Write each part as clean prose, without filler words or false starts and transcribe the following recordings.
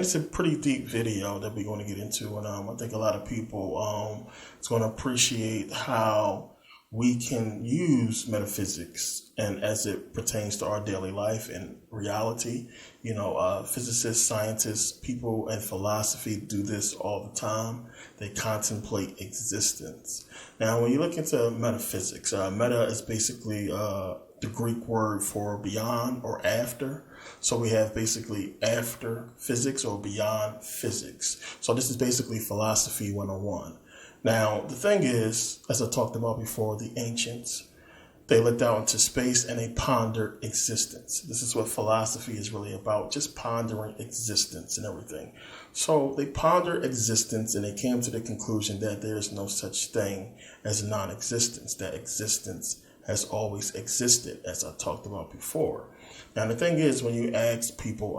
it's a pretty deep video that we're going to get into, and I think a lot of people is going to appreciate how we can use metaphysics and as it pertains to our daily life and reality. Physicists, scientists, people in philosophy do this all the time. They contemplate existence. Now, when you look into metaphysics, meta is basically the Greek word for beyond or after. So we have basically after physics or beyond physics. So this is basically philosophy 101. Now, the thing is, as I talked about before, the ancients, they looked out into space and they pondered existence. This is what philosophy is really about, just pondering existence and everything. So they pondered existence and they came to the conclusion that there is no such thing as non-existence, that existence has always existed, as I talked about before. Now, the thing is, when you ask people,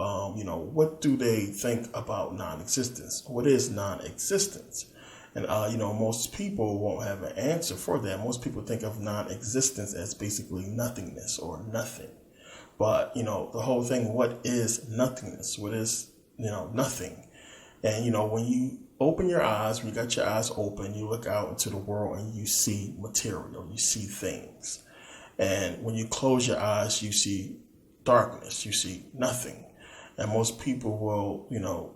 what do they think about non-existence? What is non-existence? And, most people won't have an answer for that. Most people think of non-existence as basically nothingness or nothing. But, the whole thing, what is nothingness? What is, nothing? And, when you open your eyes, when you got your eyes open, you look out into the world and you see material, you see things. And when you close your eyes, you see darkness, you see nothing. And most people will,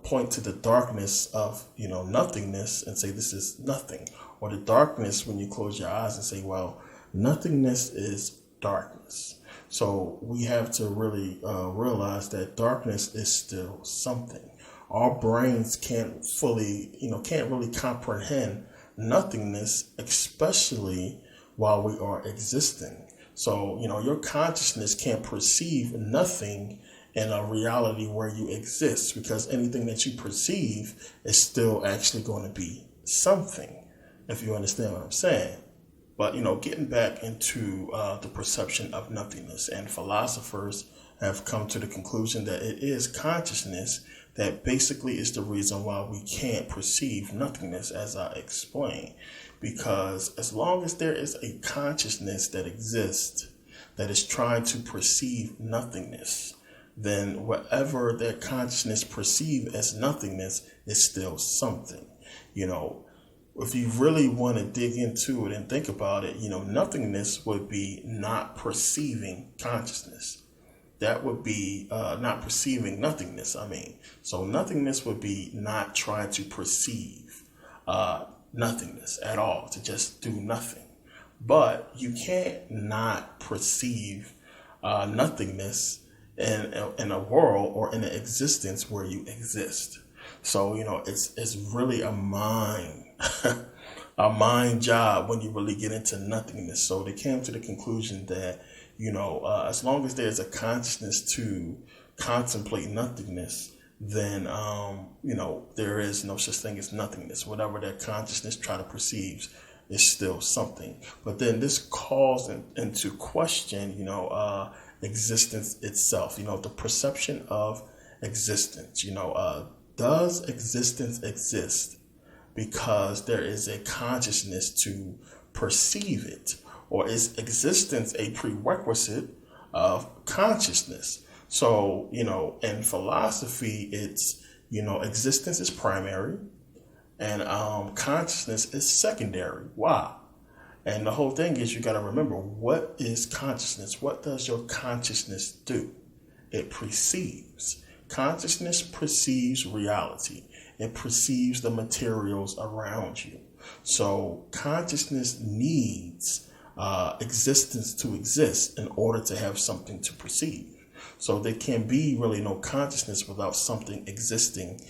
point to the darkness of, nothingness and say this is nothing. Or the darkness when you close your eyes and say, well, nothingness is darkness. So we have to really realize that darkness is still something. Our brains can't really comprehend nothingness, especially while we are existing. So, your consciousness can't perceive nothing in a reality where you exist, because anything that you perceive is still actually going to be something, if you understand what I'm saying. But, getting back into the perception of nothingness, and philosophers have come to the conclusion that it is consciousness that basically is the reason why we can't perceive nothingness, as I explained. Because as long as there is a consciousness that exists that is trying to perceive nothingness, then whatever that consciousness perceives as nothingness is still something. If you really want to dig into it and think about it, nothingness would be not perceiving consciousness. That would be not perceiving nothingness, So nothingness would be not trying to perceive nothingness at all, to just do nothing. But you can't not perceive nothingness in a world or in an existence where you exist. So, it's really a mind, a mind job when you really get into nothingness. So they came to the conclusion that, as long as there's a consciousness to contemplate nothingness, then, there is no such thing as nothingness. Whatever that consciousness try to perceive is still something. But then this calls into question, existence itself, the perception of existence. Does existence exist because there is a consciousness to perceive it? Or is existence a prerequisite of consciousness? So, in philosophy, it's, existence is primary and consciousness is secondary. Why? And the whole thing is, you got to remember, what is consciousness? What does your consciousness do? It perceives. Consciousness perceives reality. It perceives the materials around you. So consciousness needs existence to exist in order to have something to perceive. So there can be really no consciousness without something existing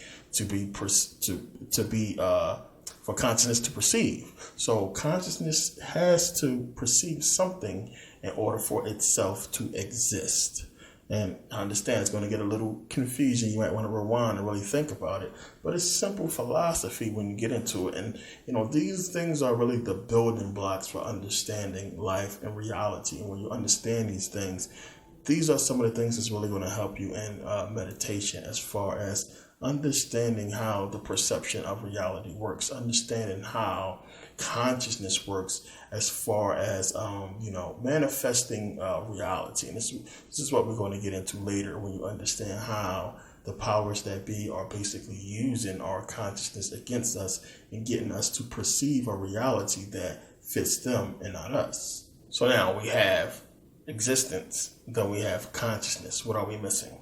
for consciousness to perceive. So consciousness has to perceive something in order for itself to exist. And I understand it's going to get a little confusing. You might want to rewind and really think about it. But it's simple philosophy when you get into it. And, these things are really the building blocks for understanding life and reality. And when you understand these things, these are some of the things that's really going to help you in meditation, as far as understanding how the perception of reality works, understanding how consciousness works, as far as manifesting reality. And this is what we're going to get into later, when you understand how the powers that be are basically using our consciousness against us and getting us to perceive a reality that fits them and not us. So now we have existence, then we have consciousness. What are we missing?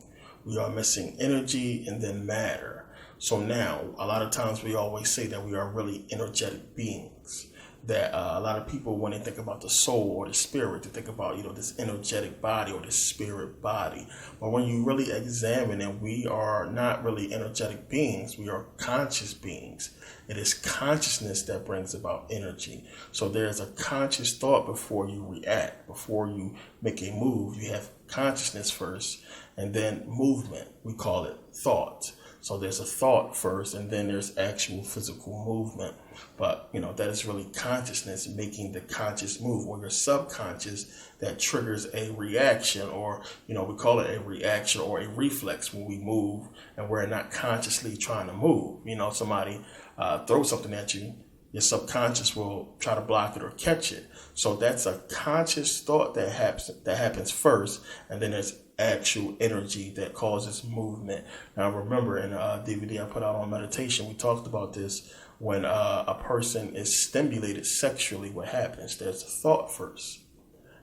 We are missing energy and then matter. So now, a lot of times we always say that we are really energetic beings. That a lot of people, when they think about the soul or the spirit, they think about, this energetic body or this spirit body. But when you really examine it, we are not really energetic beings. We are conscious beings. It is consciousness that brings about energy. So there's a conscious thought before you react, before you make a move. You have consciousness first, and then movement. We call it thought. So there's a thought first, and then there's actual physical movement. But, that is really consciousness making the conscious move, or your subconscious that triggers a reaction, or, we call it a reaction or a reflex when we move and we're not consciously trying to move. Somebody throws something at you, your subconscious will try to block it or catch it. So that's a conscious thought that happens first, and then there's actual energy that causes movement. Now, remember, in a DVD I put out on meditation, we talked about this. When a person is stimulated sexually, what happens? There's a thought first.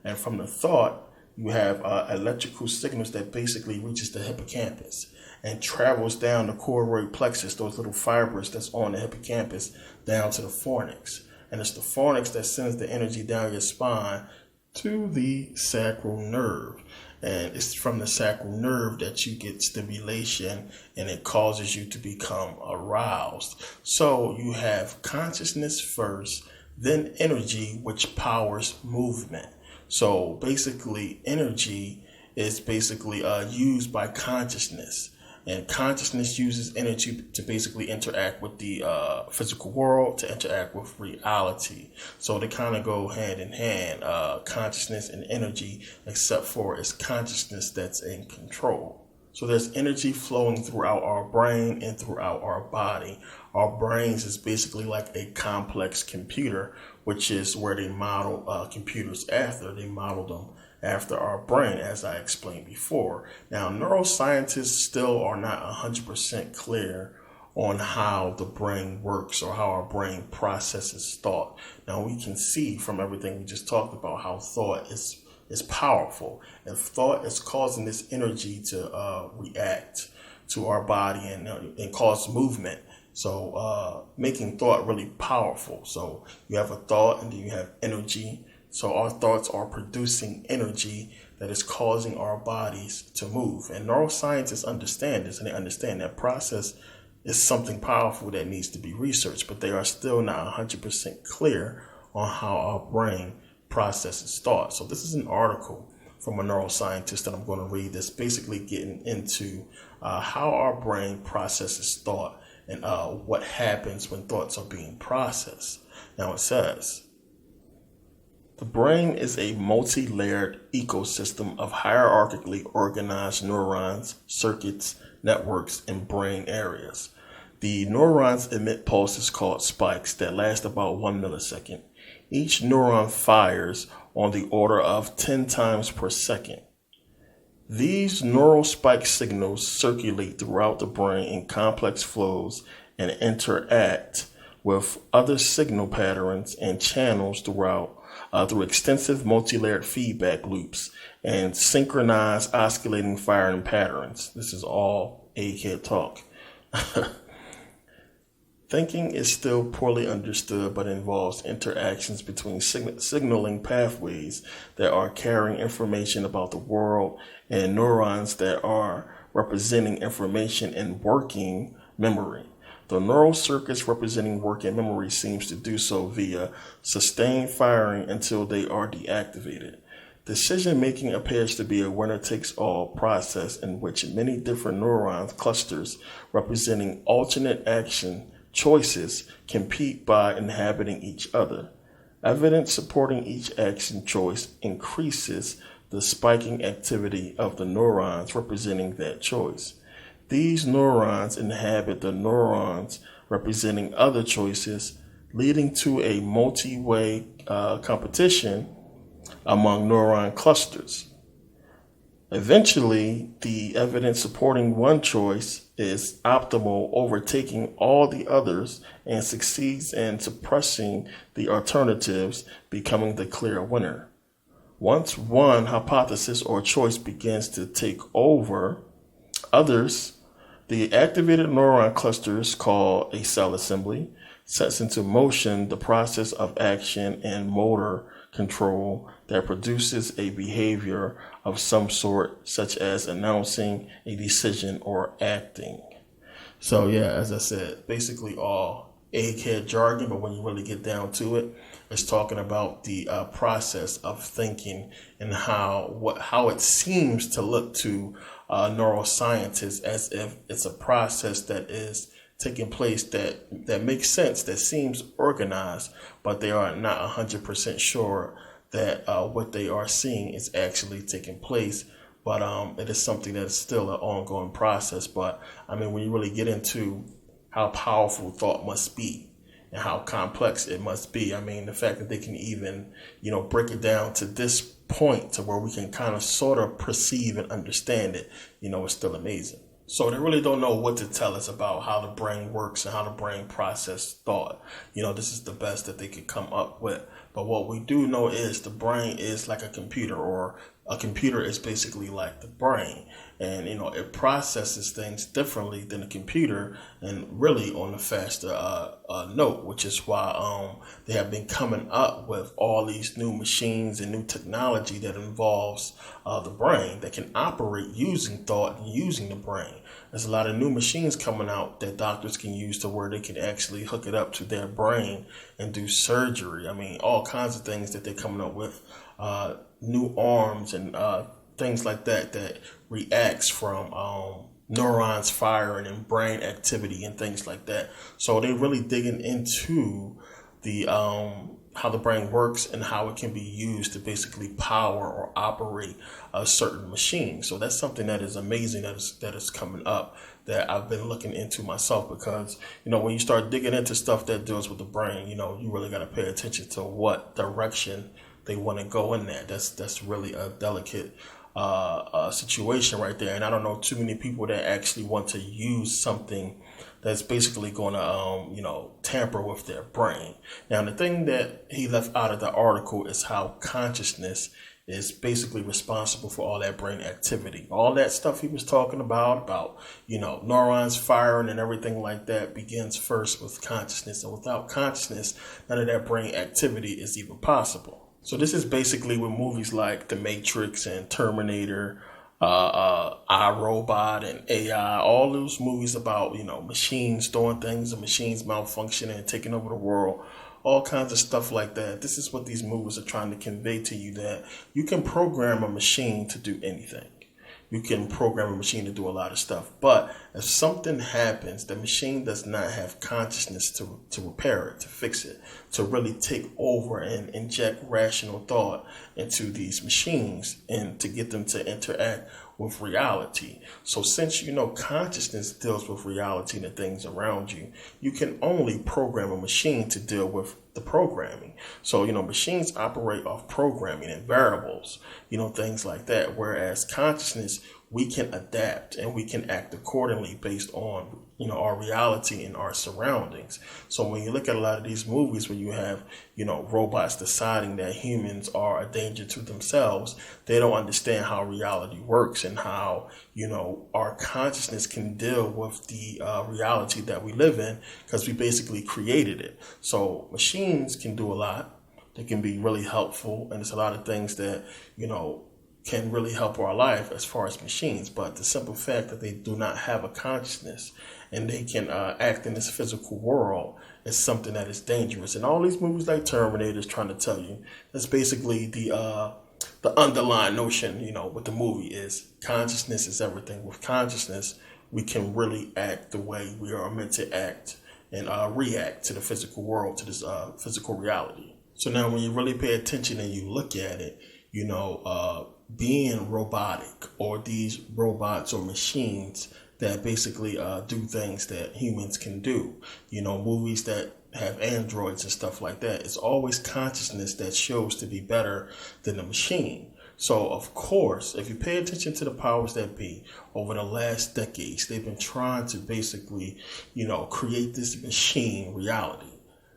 And from the thought, you have electrical signals that basically reaches the hippocampus and travels down the choroid plexus, those little fibers that's on the hippocampus, down to the fornix. And it's the fornix that sends the energy down your spine to the sacral nerve. And it's from the sacral nerve that you get stimulation, and it causes you to become aroused. So you have consciousness first, then energy, which powers movement. So basically, energy is basically used by consciousness. And consciousness uses energy to basically interact with the physical world, to interact with reality. So they kind of go hand in hand, consciousness and energy, except for it's consciousness that's in control. So there's energy flowing throughout our brain and throughout our body. Our brains is basically like a complex computer, which is where they model computers after. They model them after our brain, as I explained before. Now, neuroscientists still are not 100% clear on how the brain works or how our brain processes thought. Now, we can see from everything we just talked about how thought is powerful, and thought is causing this energy to react to our body and cause movement. So making thought really powerful. So you have a thought, and then you have energy. So our thoughts are producing energy that is causing our bodies to move. And neuroscientists understand this, and they understand that process is something powerful that needs to be researched, but they are still not 100% clear on how our brain processes thought. So this is an article from a neuroscientist that I'm going to read that's basically getting into how our brain processes thought and what happens when thoughts are being processed. Now it says, the brain is a multi-layered ecosystem of hierarchically organized neurons, circuits, networks, and brain areas. The neurons emit pulses called spikes that last about 1 millisecond. Each neuron fires on the order of 10 times per second. These neural spike signals circulate throughout the brain in complex flows and interact with other signal patterns and channels through extensive multi-layered feedback loops and synchronized oscillating firing patterns. This is all egghead talk. Thinking is still poorly understood, but involves interactions between signaling pathways that are carrying information about the world and neurons that are representing information in working memory. The neural circuits representing working memory seems to do so via sustained firing until they are deactivated. Decision-making appears to be a winner-takes-all process in which many different neuron clusters representing alternate action choices compete by inhabiting each other. Evidence supporting each action choice increases the spiking activity of the neurons representing that choice. These neurons inhabit the neurons representing other choices, leading to a multi-way competition among neuron clusters. Eventually, the evidence supporting one choice is optimal, overtaking all the others, and succeeds in suppressing the alternatives, becoming the clear winner. Once one hypothesis or choice begins to take over others, the activated neuron clusters, called a cell assembly, sets into motion the process of action and motor control that produces a behavior of some sort, such as announcing a decision or acting. So yeah, as I said, basically all egghead jargon, but when you really get down to it, it's talking about the process of thinking and how it seems to look to neuroscientists as if it's a process that is taking place that makes sense, that seems organized, but they are not 100% sure that what they are seeing is actually taking place. But it is something that is still an ongoing process. But I mean, when you really get into how powerful thought must be and how complex it must be, I mean, the fact that they can even, break it down to this point to where we can kind of sort of perceive and understand it, is still amazing. So they really don't know what to tell us about how the brain works and how the brain processes thought. This is the best that they could come up with. But what we do know is the brain is like a computer, or a computer is basically like the brain. And, it processes things differently than a computer, and really on a faster note, which is why they have been coming up with all these new machines and new technology that involves the brain that can operate using thought and using the brain. There's a lot of new machines coming out that doctors can use to where they can actually hook it up to their brain and do surgery. I mean, all kinds of things that they're coming up with, new arms and things like that reacts from neurons firing and brain activity and things like that. So they're really digging into the how the brain works and how it can be used to basically power or operate a certain machine. So that's something that is amazing that is coming up that I've been looking into myself, because, when you start digging into stuff that deals with the brain, you really got to pay attention to what direction they want to go in that. That's really a delicate situation right there. And I don't know too many people that actually want to use something that's basically going to, tamper with their brain. Now, the thing that he left out of the article is how consciousness is basically responsible for all that brain activity. All that stuff he was talking about, neurons firing and everything like that begins first with consciousness. And without consciousness, none of that brain activity is even possible. So this is basically with movies like The Matrix and Terminator, iRobot and AI, all those movies about, machines doing things and machines malfunctioning and taking over the world, all kinds of stuff like that. This is what these movies are trying to convey to you, that you can program a machine to do anything. You can program a machine to do a lot of stuff. But if something happens, the machine does not have consciousness to repair it, to fix it, to really take over and inject rational thought into these machines and to get them to interact with reality. So since consciousness deals with reality and the things around you, you can only program a machine to deal with the programming. So, machines operate off programming and variables, things like that. Whereas consciousness, we can adapt and we can act accordingly based on, our reality and our surroundings. So when you look at a lot of these movies where you have, robots deciding that humans are a danger to themselves, they don't understand how reality works and how, our consciousness can deal with the reality that we live in, because we basically created it. So machines can do a lot. They can be really helpful. And there's a lot of things that, can really help our life as far as machines. But the simple fact that they do not have a consciousness and they can act in this physical world is something that is dangerous. And all these movies like Terminator is trying to tell you, that's basically the underlying notion, with the movie is consciousness is everything. With consciousness, we can really act the way we are meant to act and react to the physical world, to this physical reality. So now when you really pay attention and you look at it, being robotic, or these robots or machines that basically do things that humans can do, movies that have androids and stuff like that, it's always consciousness that shows to be better than the machine. So, of course, if you pay attention to the powers that be over the last decades, they've been trying to basically, create this machine reality.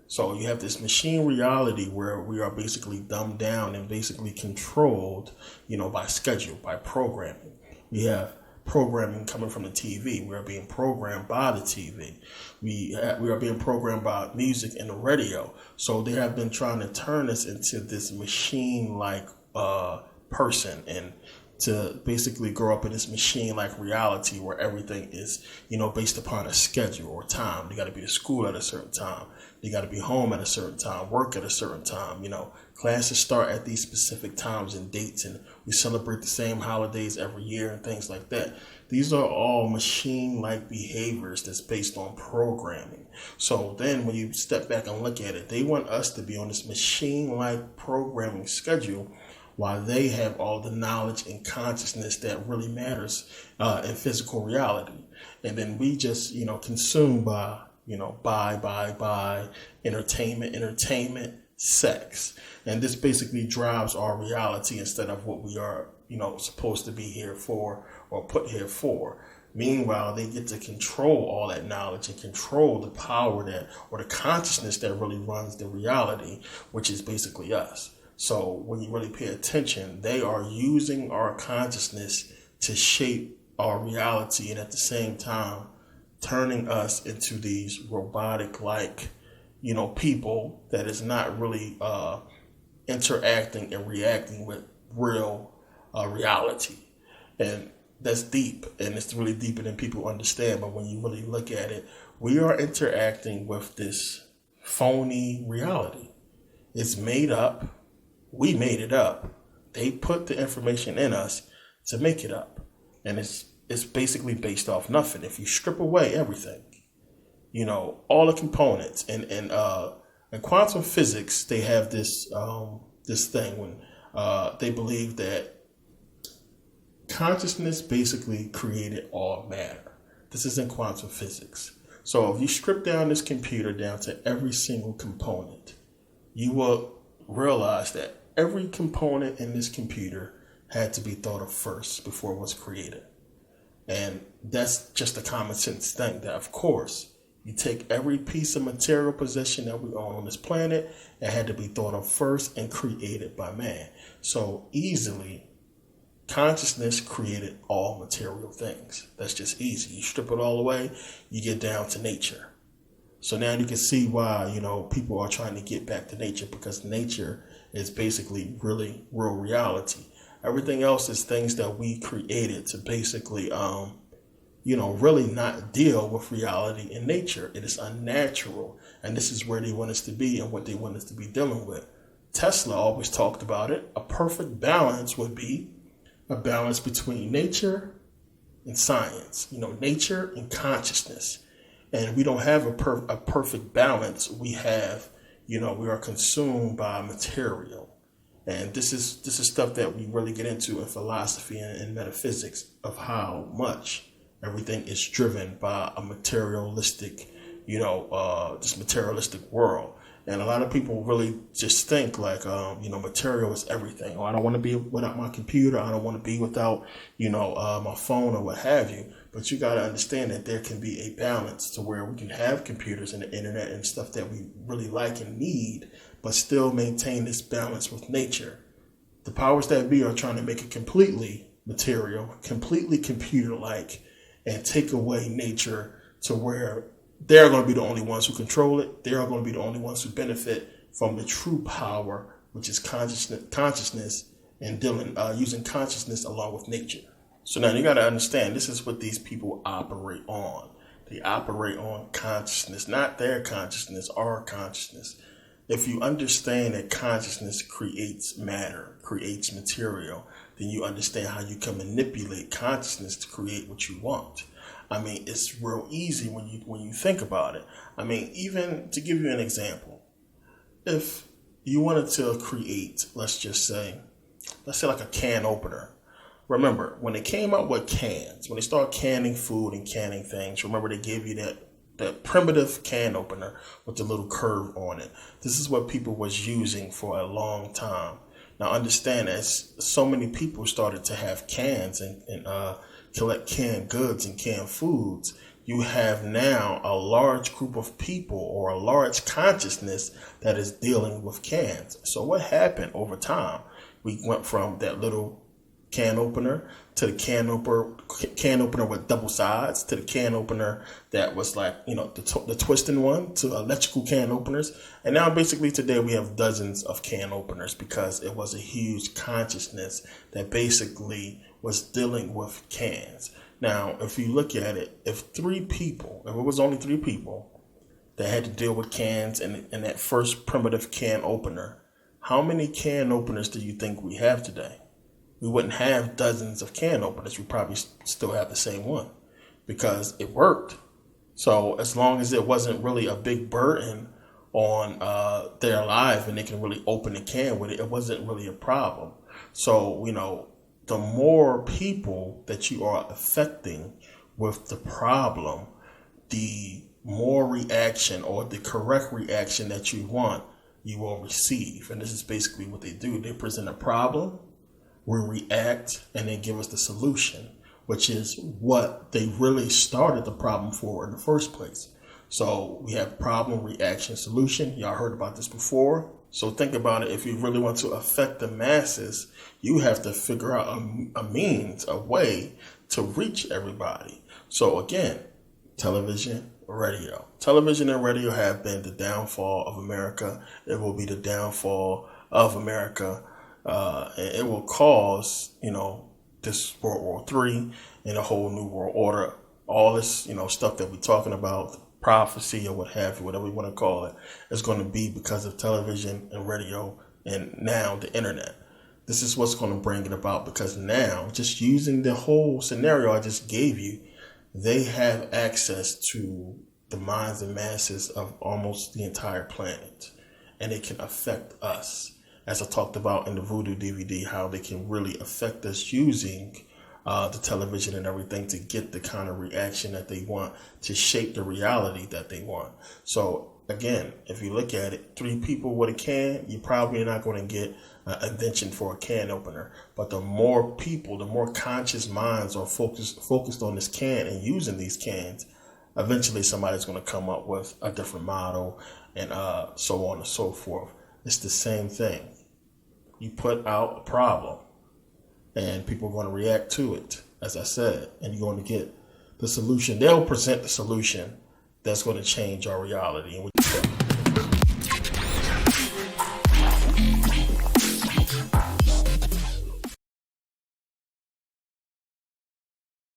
So you have this machine reality where we are basically dumbed down and basically controlled, by schedule, by programming. We have programming coming from the TV. We are being programmed by the TV. We are being programmed by music and the radio. So they have been trying to turn us into this machine-like person and to basically grow up in this machine-like reality where everything is, based upon a schedule or time. You got to be at school at a certain time. You got to be home at a certain time, work at a certain time. Classes start at these specific times and dates, and we celebrate the same holidays every year and things like that. These are all machine-like behaviors that's based on programming. So then when you step back and look at it, they want us to be on this machine-like programming schedule while they have all the knowledge and consciousness that really matters in physical reality. And then we just, consume by, buy, entertainment, sex. And this basically drives our reality instead of what we are, supposed to be here for or put here for. Meanwhile, they get to control all that knowledge and control the power or the consciousness that really runs the reality, which is basically us. So when you really pay attention, they are using our consciousness to shape our reality and at the same time turning us into these robotic-like, people that is not really interacting and reacting with real reality. And that's deep, and it's really deeper than people understand. But when you really look at it, we are interacting with this phony reality. It's made up. We made it up. They put the information in us to make it up. And it's basically based off nothing. If you strip away everything, all the components. And in quantum physics, they have this thing when they believe that consciousness basically created all matter. This is in quantum physics. So if you strip down this computer down to every single component, you will realize that every component in this computer had to be thought of first before it was created. And that's just a common sense thing that, of course, you take every piece of material possession that we own on this planet, it had to be thought of first and created by man. So easily, consciousness created all material things. That's just easy. You strip it all away, you get down to nature. So now you can see why, people are trying to get back to nature, because nature is basically really real reality. Everything else is things that we created to basically, really not deal with reality in nature. It is unnatural. And this is where they want us to be and what they want us to be dealing with. Tesla always talked about it. A perfect balance would be a balance between nature and science, nature and consciousness. And we don't have a perfect balance. We have, we are consumed by material. And this is stuff that we really get into in philosophy and metaphysics of how much everything is driven by a materialistic, this materialistic world. And a lot of people really just think like, material is everything. Or I don't want to be without my computer. I don't want to be without, my phone or what have you. But you got to understand that there can be a balance to where we can have computers and the internet and stuff that we really like and need, but still maintain this balance with nature. The powers that be are trying to make it completely material, completely computer-like, and take away nature to where they're going to be the only ones who control it. They are going to be the only ones who benefit from the true power, which is consciousness and using consciousness along with nature. So now you got to understand, this is what these people operate on. They operate on consciousness, not their consciousness, our consciousness. If you understand that consciousness creates matter, creates material, then you understand how you can manipulate consciousness to create what you want. I mean, it's real easy when you think about it. I mean, even to give you an example, if you wanted to create, let's say like a can opener. Remember, when they came out with cans, when they started canning food and canning things, remember they gave you that primitive can opener with the little curve on it. This is what people was using for a long time. Now understand, as so many people started to have cans and collect canned goods and canned foods, you have now a large group of people or a large consciousness that is dealing with cans. So what happened over time? We went from that little can opener to the can opener with double sides, to the can opener that was like, you know, the twisting one, to electrical can openers. And now basically today we have dozens of can openers, because it was a huge consciousness that basically was dealing with cans. Now, if you look at it, if it was only 3 people that had to deal with cans in that first primitive can opener, how many can openers do you think we have today? We wouldn't have dozens of can openers. We probably still have the same one, because it worked. So as long as it wasn't really a big burden on their life and they can really open a can with it, it wasn't really a problem. So, you know, the more people that you are affecting with the problem, the more reaction, or the correct reaction that you want, you will receive. And this is basically what they do. They present a problem, we react, and they give us the solution, which is what they really started the problem for in the first place. So we have problem, reaction, solution. Y'all heard about this before. So think about it. If you really want to affect the masses, you have to figure out a way to reach everybody. So again, television, radio. Television and radio have been the downfall of America. It will be the downfall of America. And it will cause, you know, this World War III and a whole new world order. All this, you know, stuff that we're talking about, prophecy or what have you, whatever you want to call it, is going to be because of television and radio and now the internet. This is what's going to bring it about, because now, just using the whole scenario I just gave you, they have access to the minds and masses of almost the entire planet, and it can affect us. As I talked about in the Voodoo DVD, how they can really affect us using the television and everything to get the kind of reaction that they want, to shape the reality that they want. So again, if you look at it, 3 people with a can, you're probably not going to get an invention for a can opener. But the more people, the more conscious minds are focused on this can and using these cans, eventually somebody's going to come up with a different model, and so on and so forth. It's the same thing. You put out a problem, and people are going to react to it, as I said, and you're going to get the solution. They'll present the solution that's going to change our reality. And